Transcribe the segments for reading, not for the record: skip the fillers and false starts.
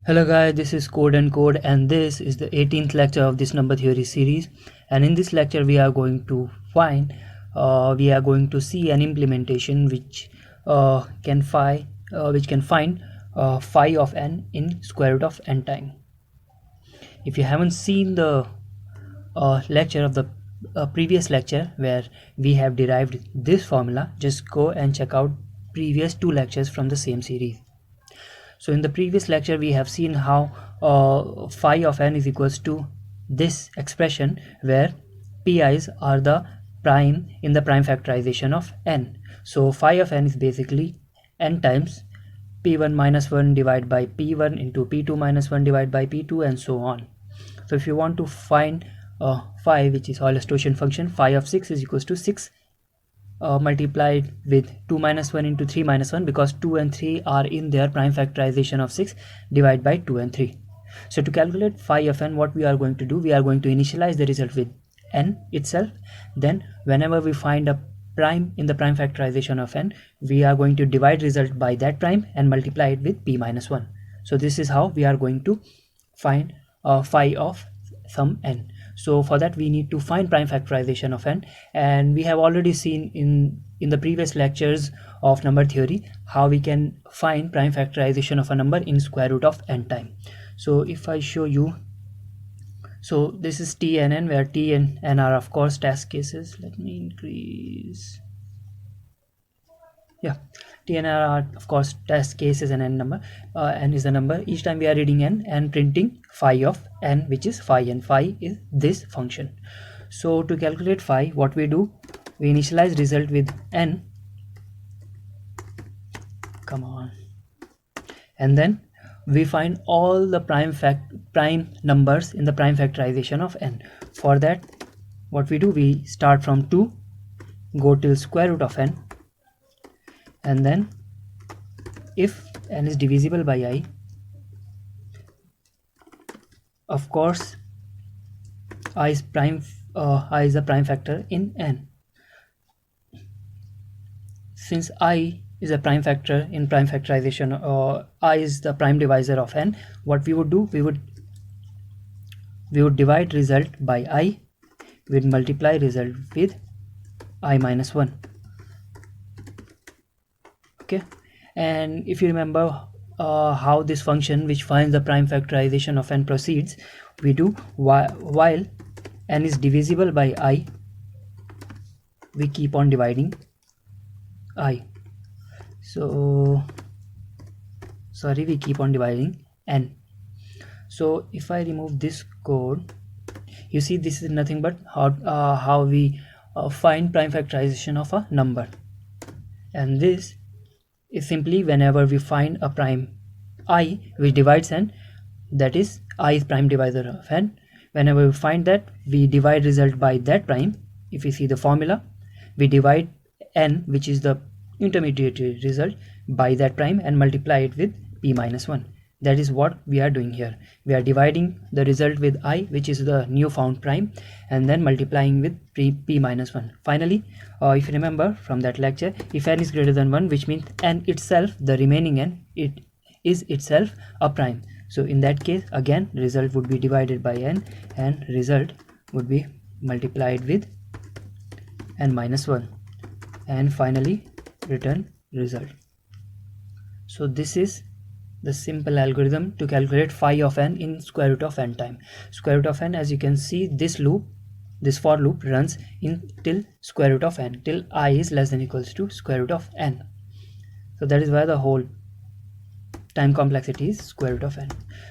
Hello guys, this is CodeNCode and this is the 18th lecture of this number theory series. And in this lecture we are going to see an implementation which can find phi of n in square root of n time. If you haven't seen the lecture of the previous lecture where we have derived this formula, just go and check out previous two lectures from the same series. So in the previous lecture we have seen how phi of n is equals to this expression where pi's are the prime in the prime factorization of n. So phi of n is basically n times p1 minus 1 divided by p1 into p2 minus 1 divided by p2 and so on. So if you want to find phi, which is Euler's Totient function, phi of 6 is equals to 6 multiplied with 2 minus 1 into 3 minus 1, because 2 and 3 are in their prime factorization of 6, divided by 2 and 3. So to calculate phi of n, what we are going to do, we are going to initialize the result with n itself. Then whenever we find a prime in the prime factorization of n, we are going to divide result by that prime and multiply it with p minus 1. So this is how we are going to find phi of some n. So for that we need to find prime factorization of n, and we have already seen in the previous lectures of number theory how we can find prime factorization of a number in square root of n time. So if I show you, so this is t and n, where t and n are of course test cases. Let me increase. Yeah, t and n are of course test cases, and n number n is the number. Each time we are reading n and printing phi of n, which is phi, and phi is this function. So to calculate phi, what we do, we initialize result with n, come on, and then we find all the prime numbers in the prime factorization of n. For that, what we do, we start from 2, go till square root of n, and then if n is divisible by I, of course I is a prime factor in n. Since I is a prime factor in prime factorization, or I is the prime divisor of n, what we would do, we would divide result by I, we would multiply result with I minus 1. Okay, and if you remember how this function which finds the prime factorization of n proceeds, we do while n is divisible by I, we keep on dividing I. So sorry, we keep on dividing n. So if I remove this code, you see this is nothing but how we find prime factorization of a number, and this is simply whenever we find a prime I which divides n, that is I is prime divisor of n. Whenever we find that, we divide result by that prime. If you see the formula, we divide n, which is the intermediate result, by that prime and multiply it with p minus 1. That is what we are doing here. We are dividing the result with I, which is the new found prime, and then multiplying with p minus 1. Finally, if you remember from that lecture, if n is greater than 1, which means n itself, the remaining n, it is itself a prime. So in that case, again, result would be divided by n, and result would be multiplied with n minus 1, and finally return result. So this is the simple algorithm to calculate phi of n in square root of n time. Square root of n, as you can see, this for loop runs in till square root of n, till I is less than equals to square root of n. So that is why the whole time complexity is square root of n.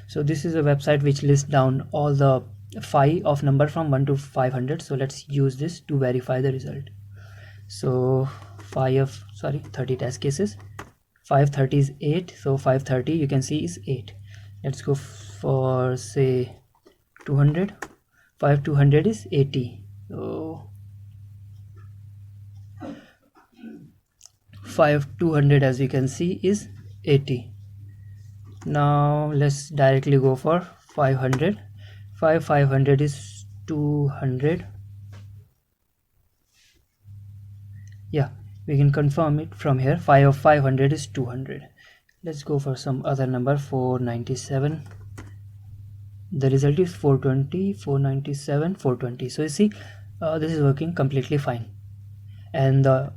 So this is a website which lists down all the phi of number from 1 to 500. So let's use this to verify the result. So phi of 30 test cases. 530 is 8, so 530 you can see is 8. Let's go for say 200. 200 is 80. So 200, as you can see, is 80. Now let's directly go for 500. 500 is 200. Yeah, we can confirm it from here. Phi of 500 is 200. let's go for some other number, 497. The result is 420, 497, 420. So you see, this is working completely fine, and the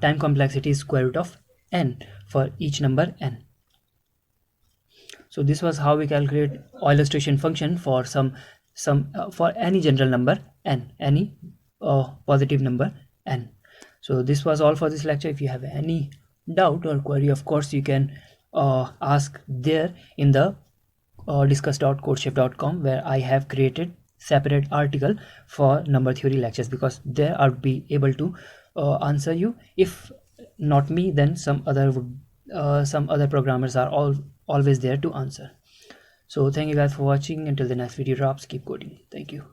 time complexity is square root of n for each number n. So this was how we calculate Euler's Totient function for for any general number n, any positive number n. So this was all for this lecture. If you have any doubt or query, of course you can ask there in the discuss.codechef.com, where I have created separate article for number theory lectures, because there I'll be able to answer you. If not me, then some other programmers are always there to answer. So thank you guys for watching. Until the next video drops, keep coding. Thank you.